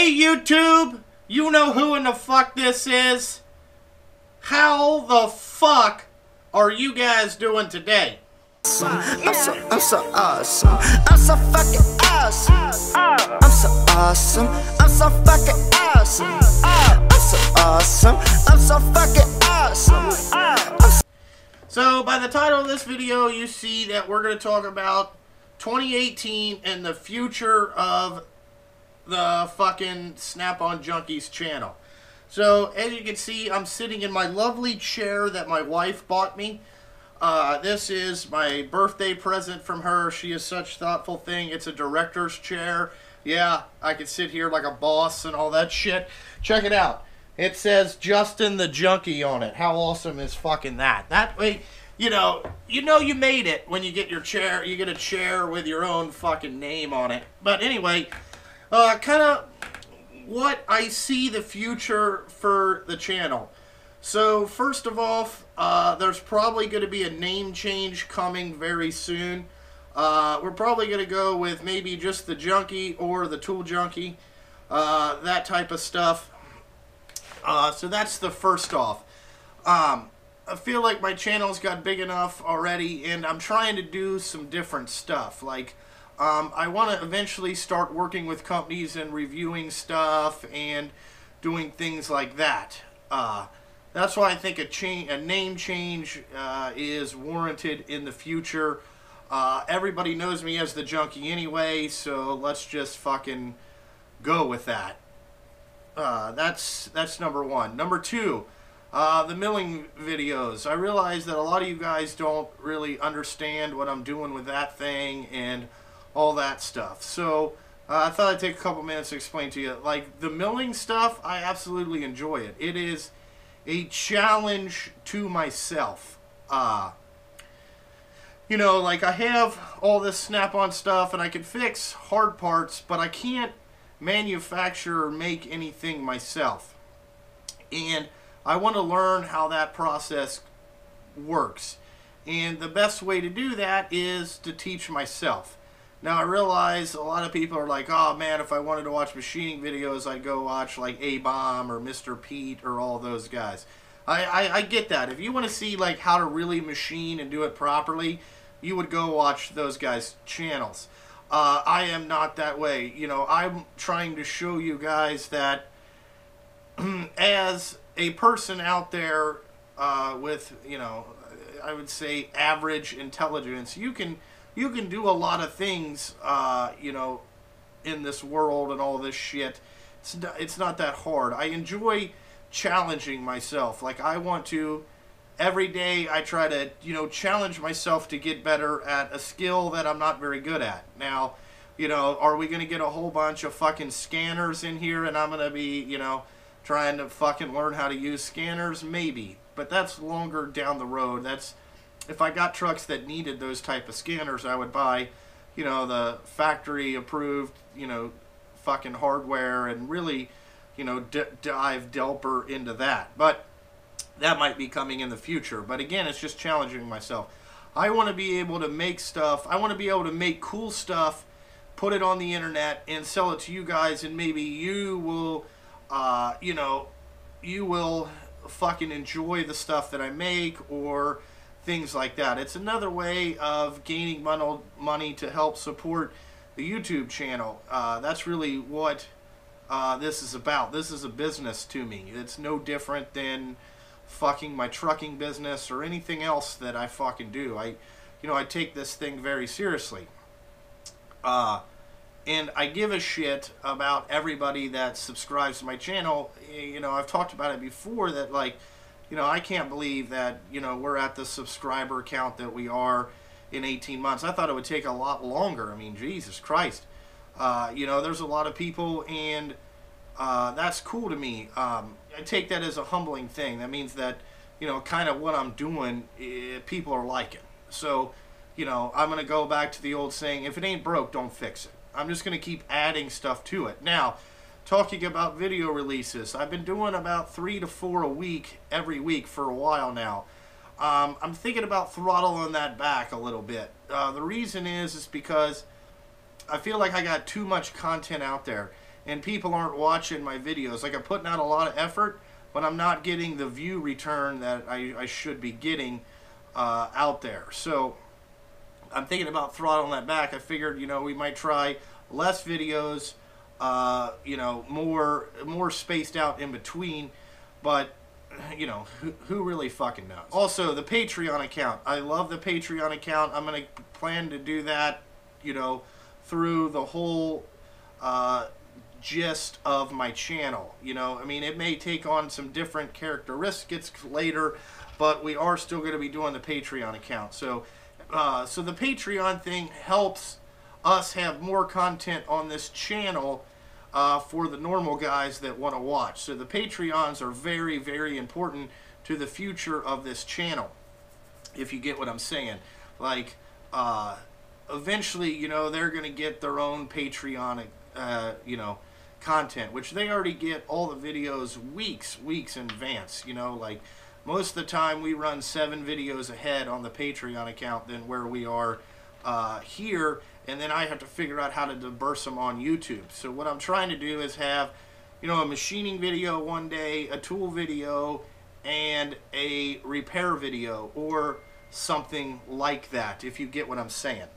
Hey YouTube, you know who in the fuck this is? How the fuck are you guys doing today? I'm so awesome. I'm so fucking awesome. I'm so awesome. I'm so fucking awesome. I'm so awesome. I'm so fucking awesome. So by the title of this video, you see that we're going to talk about 2018 and the future of the fucking Snap-on Junkies channel. So as you can see, I'm sitting in my lovely chair that my wife bought me. This is my birthday present from her. She is such a thoughtful thing. It's a director's chair. Yeah, I can sit here like a boss and all that shit. Check it out. It says Justin the Junkie on it. How awesome is fucking that? That way, you know you made it when you get your chair. You get a chair with your own fucking name on it. But anyway, kind of what I see the future for the channel. So first of all, there's probably going to be a name change coming very soon. We're probably going to go with maybe just the Junkie or the Tool Junkie, that type of stuff. So that's the first off. I feel like my channel's got big enough already, and I'm trying to do some different stuff. Like, I want to eventually start working with companies and reviewing stuff and doing things like that. That's why I think a name change is warranted in the future. Everybody knows me as the Junkie anyway, so let's just fucking go with that. That's number one. Number two, the milling videos. I realize that a lot of you guys don't really understand what I'm doing with that thing and all that stuff. So I thought I'd take a couple minutes to explain to you. Like, the milling stuff, I absolutely enjoy it. It is a challenge to myself. You know, like, I have all this Snap-on stuff and I can fix hard parts, but I can't manufacture or make anything myself. And I want to learn how that process works. And the best way to do that is to teach myself. Now, I realize a lot of people are like, oh man, if I wanted to watch machining videos, I'd go watch like A-Bomb or Mr. Pete or all those guys. I get that. If you want to see like how to really machine and do it properly, you would go watch those guys' channels. I am not that way. You know, I'm trying to show you guys that as a person out there with, you know, I would say average intelligence, you can do a lot of things, you know, in this world and all this shit. It's not that hard. I enjoy challenging myself. Like, I want to, every day I try to, you know, challenge myself to get better at a skill that I'm not very good at. Now, you know, are we going to get a whole bunch of fucking scanners in here and I'm going to be, you know, trying to fucking learn how to use scanners? Maybe. But that's longer down the road. That's, if I got trucks that needed those type of scanners, I would buy, you know, the factory approved, you know, fucking hardware and really, you know, dive deeper into that. But that might be coming in the future. But again, it's just challenging myself. I want to be able to make stuff. I want to be able to make cool stuff, put it on the internet, and sell it to you guys, and maybe you will, you know, you will fucking enjoy the stuff that I make or things like that. It's another way of gaining money to help support the YouTube channel. That's really what this is about. This is a business to me. It's no different than fucking my trucking business or anything else that I fucking do. You know, I take this thing very seriously. And I give a shit about everybody that subscribes to my channel. You know, I've talked about it before that, like, you know, I can't believe that, you know, we're at the subscriber count that we are in 18 months. I thought it would take a lot longer. I mean, Jesus Christ. You know, there's a lot of people, and that's cool to me. I take that as a humbling thing. That means that, you know, kind of what I'm doing, people are liking. So, you know, I'm going to go back to the old saying, if it ain't broke, don't fix it. I'm just going to keep adding stuff to it. Now, talking about video releases, I've been doing about 3 to 4 a week, every week for a while now. I'm thinking about throttling that back a little bit. The reason is because I feel like I got too much content out there. and people aren't watching my videos. Like, I'm putting out a lot of effort, but I'm not getting the view return that I should be getting out there. So I'm thinking about throttling that back. I figured, you know, we might try less videos, you know, more spaced out in between, but you know, who really fucking knows? Also, the Patreon account. I love the Patreon account. I'm going to plan to do that, you know, through the whole gist of my channel. You know, I mean, it may take on some different characteristics later, but we are still going to be doing the Patreon account. So, so the Patreon thing helps us have more content on this channel for the normal guys that want to watch. So the Patreons are very, very important to the future of this channel, if you get what I'm saying. Like, eventually, you know, they're going to get their own Patreon, you know, content, which they already get all the videos weeks in advance. You know, like, most of the time we run 7 videos ahead on the Patreon account than where we are here, and then I have to figure out how to disperse them on YouTube. So what I'm trying to do is have, you know, a machining video one day, a tool video, and a repair video, or something like that, if you get what I'm saying.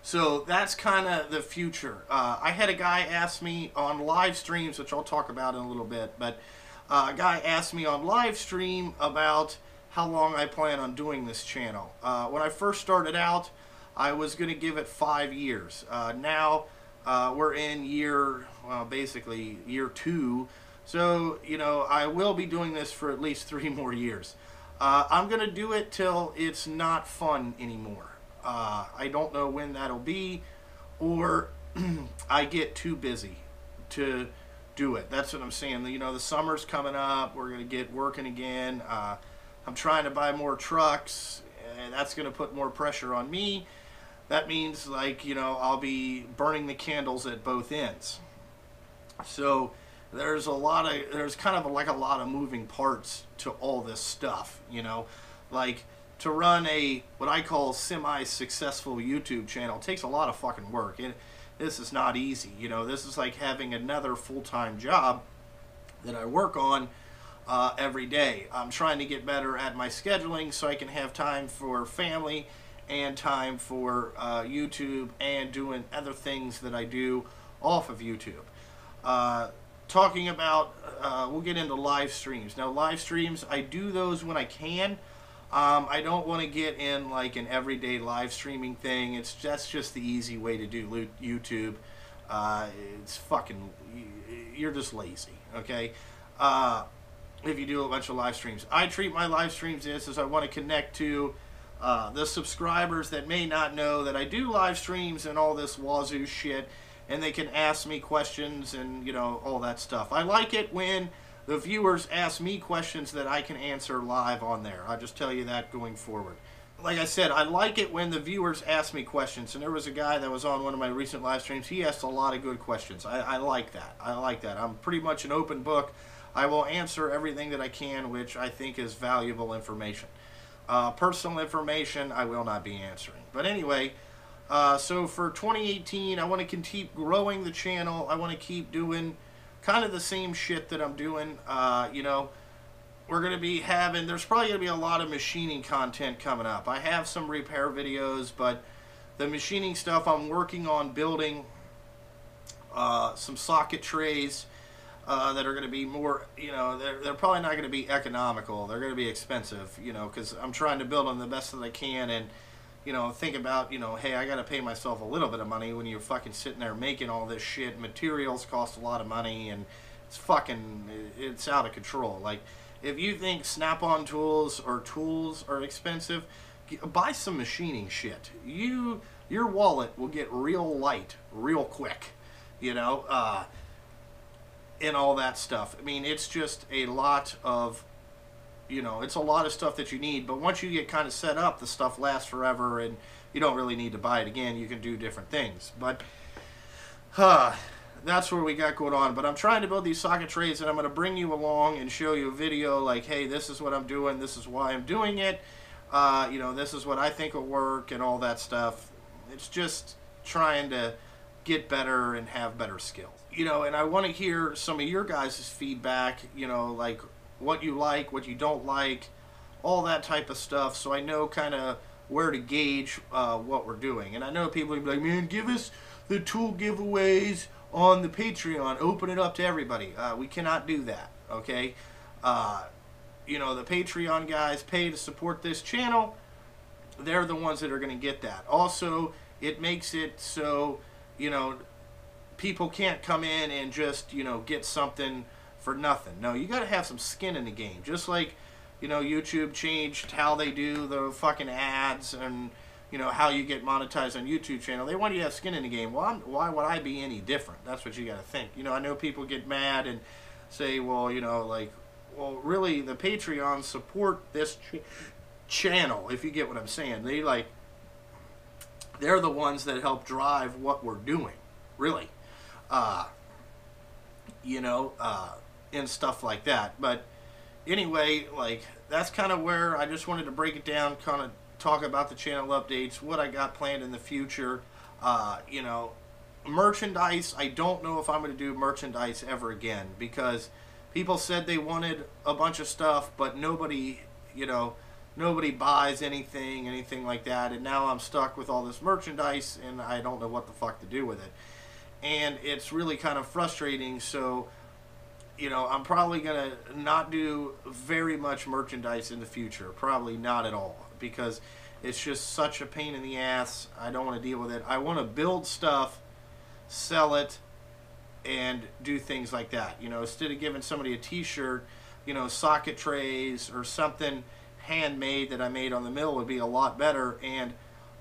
So that's kind of the future. I had a guy ask me on live streams, which I'll talk about in a little bit, but a guy asked me on live stream about how long I plan on doing this channel. When I first started out, I was going to give it 5 years. Now we're in year, well, basically year 2. So, you know, I will be doing this for at least 3 more years. I'm going to do it till it's not fun anymore. I don't know when that'll be, or I get too busy to do it. That's what I'm saying. You know, the summer's coming up. We're going to get working again. I'm trying to buy more trucks, and that's going to put more pressure on me. That means, like, you know, I'll be burning the candles at both ends. So there's kind of like a lot of moving parts to all this stuff, you know. Like, to run a, what I call semi-successful YouTube channel takes a lot of fucking work. This is not easy, you know. This is like having another full-time job that I work on every day. I'm trying to get better at my scheduling so I can have time for family and time for YouTube and doing other things that I do off of YouTube. Talking about, we'll get into live streams. Now, live streams, I do those when I can. I don't want to get in like an everyday live streaming thing. That's just the easy way to do YouTube. It's fucking, you're just lazy, okay? If you do a bunch of live streams. I treat my live streams as I want to connect to the subscribers that may not know that I do live streams and all this wazoo shit, and they can ask me questions and, you know, all that stuff. I like it when the viewers ask me questions that I can answer live on there. I'll just tell you that going forward. Like I said, I like it when the viewers ask me questions, and there was a guy that was on one of my recent live streams. He asked a lot of good questions. I like that. I like that. I'm pretty much an open book. I will answer everything that I can, which I think is valuable information. Personal information, I will not be answering. But anyway, so for 2018, I want to keep growing the channel. I want to keep doing kind of the same shit that I'm doing. You know, we're going to be having, there's probably going to be a lot of machining content coming up. I have some repair videos, but the machining stuff, I'm working on building some socket trays that are going to be more, you know, they're probably not going to be economical. They're going to be expensive, you know, because I'm trying to build them the best that I can, and, you know, think about, you know, hey, I got to pay myself a little bit of money when you're fucking sitting there making all this shit. Materials cost a lot of money, and it's fucking, it's out of control. Like, if you think Snap-on tools are expensive, buy some machining shit. Your wallet will get real light real quick, you know, and all that stuff. I mean, it's just a lot of, you know, it's a lot of stuff that you need, but once you get kind of set up, the stuff lasts forever, and you don't really need to buy it again. You can do different things. But that's where we got going on. But I'm trying to build these socket trays, and I'm going to bring you along and show you a video like, hey, this is what I'm doing, this is why I'm doing it, you know, this is what I think will work, and all that stuff. It's just trying to get better and have better skills. You know, and I want to hear some of your guys' feedback, you know, like what you like, what you don't like, all that type of stuff, so I know kind of where to gauge what we're doing. And I know people will be like, man, give us the tool giveaways on the Patreon, open it up to everybody. We cannot do that, okay? You know, the Patreon guys pay to support this channel. They're the ones that are going to get that. Also, it makes it so, you know, people can't come in and just, you know, get something for nothing. No, you got to have some skin in the game. Just like, you know, YouTube changed how they do the fucking ads and, you know, how you get monetized on YouTube channel. They want you to have skin in the game. Well, why would I be any different? That's what you got to think. You know, I know people get mad and say, well, you know, like, well, really, the Patreons support this channel, if you get what I'm saying. They're the ones that help drive what we're doing, really. You know, and stuff like that. But anyway, like, that's kind of where I just wanted to break it down, kind of talk about the channel updates, what I got planned in the future. You know, merchandise, I don't know if I'm going to do merchandise ever again, because people said they wanted a bunch of stuff, but nobody, you know, nobody buys anything like that, and now I'm stuck with all this merchandise, and I don't know what the fuck to do with it. And it's really kind of frustrating, so, you know, I'm probably going to not do very much merchandise in the future. Probably not at all, because it's just such a pain in the ass. I don't want to deal with it. I want to build stuff, sell it, and do things like that. You know, instead of giving somebody a t-shirt, you know, socket trays or something handmade that I made on the mill would be a lot better and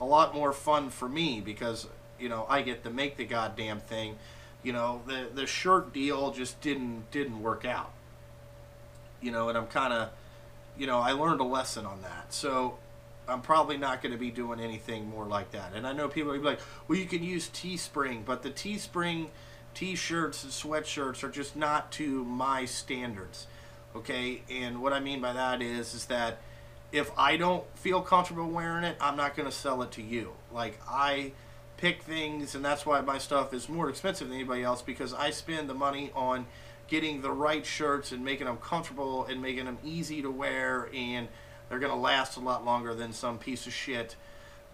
a lot more fun for me, because, you know, I get to make the goddamn thing. You know, the shirt deal just didn't work out. You know, and I'm kind of, you know, I learned a lesson on that. So I'm probably not going to be doing anything more like that. And I know people will be like, well, you can use Teespring, but the Teespring t-shirts and sweatshirts are just not to my standards. Okay, and what I mean by that is that if I don't feel comfortable wearing it, I'm not going to sell it to you. Like, I pick things, and that's why my stuff is more expensive than anybody else, because I spend the money on getting the right shirts and making them comfortable and making them easy to wear, and they're going to last a lot longer than some piece of shit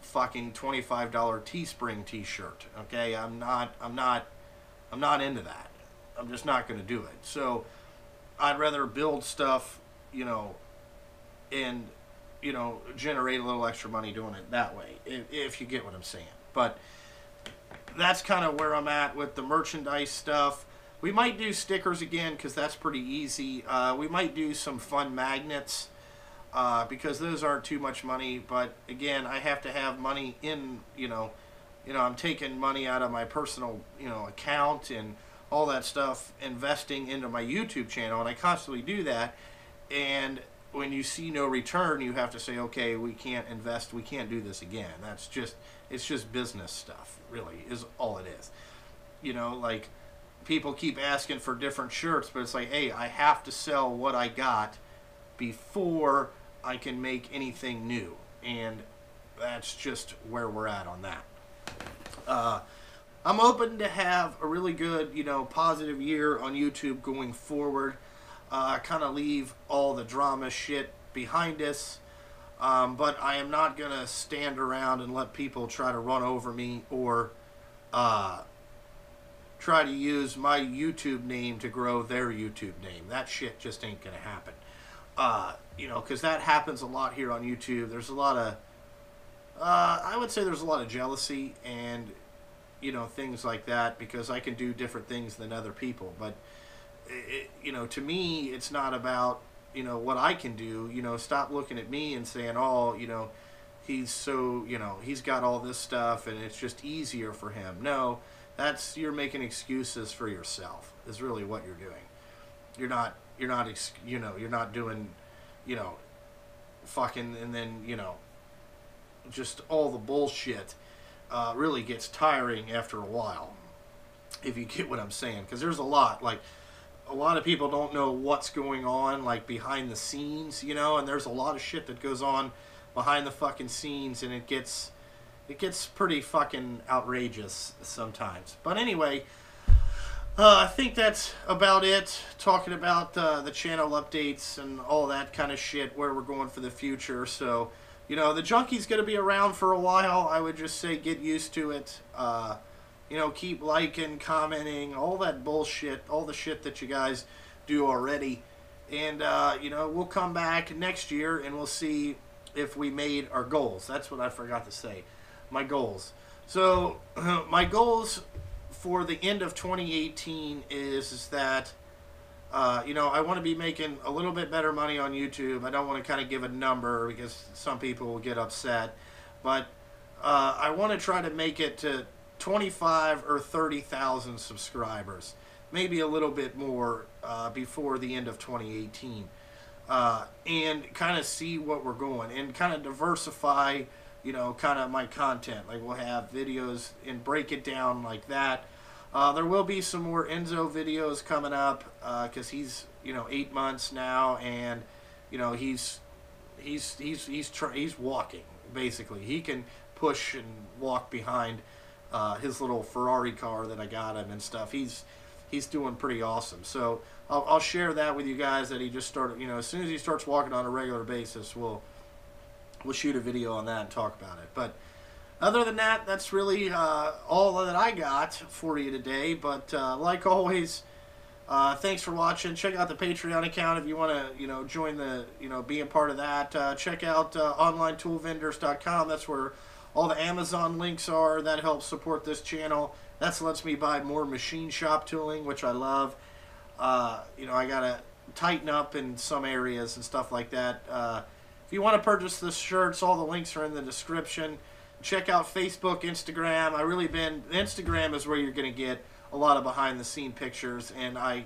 fucking $25 Teespring t-shirt. Okay, I'm not into that. I'm just not going to do it. So I'd rather build stuff, you know, and, you know, generate a little extra money doing it that way, if you get what I'm saying. But that's kind of where I'm at with the merchandise stuff. We might do stickers again, because that's pretty easy. We might do some fun magnets, because those aren't too much money. But again, I have to have money in, you know, I'm taking money out of my personal, you know, account and all that stuff, investing into my YouTube channel, and I constantly do that. And when you see no return, you have to say, okay, we can't invest, we can't do this again. That's just, it's just business stuff, really, is all it is. You know, like, people keep asking for different shirts, but it's like, hey, I have to sell what I got before I can make anything new. And that's just where we're at on that. I'm hoping to have a really good, you know, positive year on YouTube going forward. Kind of leave all the drama shit behind us. But I am not going to stand around and let people try to run over me or try to use my YouTube name to grow their YouTube name. That shit just ain't going to happen. You know, because that happens a lot here on YouTube. There's a lot of, I would say there's a lot of jealousy and, you know, things like that, because I can do different things than other people. But, you know, to me, it's not about, you know, what I can do. You know, stop looking at me and saying, oh, you know, he's so, you know, he's got all this stuff and it's just easier for him. No, that's, you're making excuses for yourself, is really what you're doing. You're not, you know, you're not doing, you know, fucking, and then, you know, just all the bullshit really gets tiring after a while, if you get what I'm saying. Because there's a lot, like, a lot of people don't know what's going on, like, behind the scenes, you know, and there's a lot of shit that goes on behind the fucking scenes, and it gets, it gets pretty fucking outrageous sometimes. But anyway, I think that's about it. Talking about the channel updates and all that kind of shit, where we're going for the future. So, you know, the Junkie's going to be around for a while. I would just say get used to it. You know, keep liking, commenting, all that bullshit, all the shit that you guys do already. And, you know, we'll come back next year and we'll see if we made our goals. That's what I forgot to say. My goals. So, my goals for the end of 2018 is that, you know, I want to be making a little bit better money on YouTube. I don't want to kind of give a number because some people will get upset. But I want to try to make it to 25 or 30,000 subscribers. Maybe a little bit more before the end of 2018. And kind of see what we're going. And kind of diversify, you know, kind of my content. Like, we'll have videos and break it down like that. There will be some more Enzo videos coming up because he's, you know, 8 months now, and, you know, he's walking basically. He can push and walk behind his little Ferrari car that I got him and stuff. He's doing pretty awesome. So I'll share that with you guys that he just started. You know, as soon as he starts walking on a regular basis, we'll shoot a video on that and talk about it. But other than that, that's really all that I got for you today. But like always, thanks for watching. Check out the Patreon account if you want to, you know, join the, you know, be a part of that. Check out onlinetoolvendors.com. That's where all the Amazon links are. That helps support this channel. That lets me buy more machine shop tooling, which I love. You know, I gotta tighten up in some areas and stuff like that. If you want to purchase the shirts, all the links are in the description. Check out Facebook, Instagram. Instagram is where you're going to get a lot of behind-the-scene pictures, and I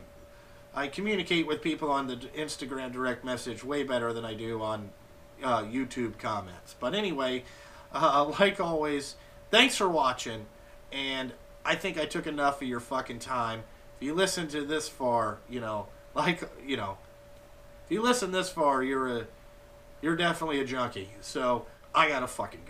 communicate with people on the Instagram direct message way better than I do on YouTube comments. But anyway, like always, thanks for watching, and I think I took enough of your fucking time. If you listen to this far, you know, if you listen this far, you're definitely a junkie. So I gotta fucking go.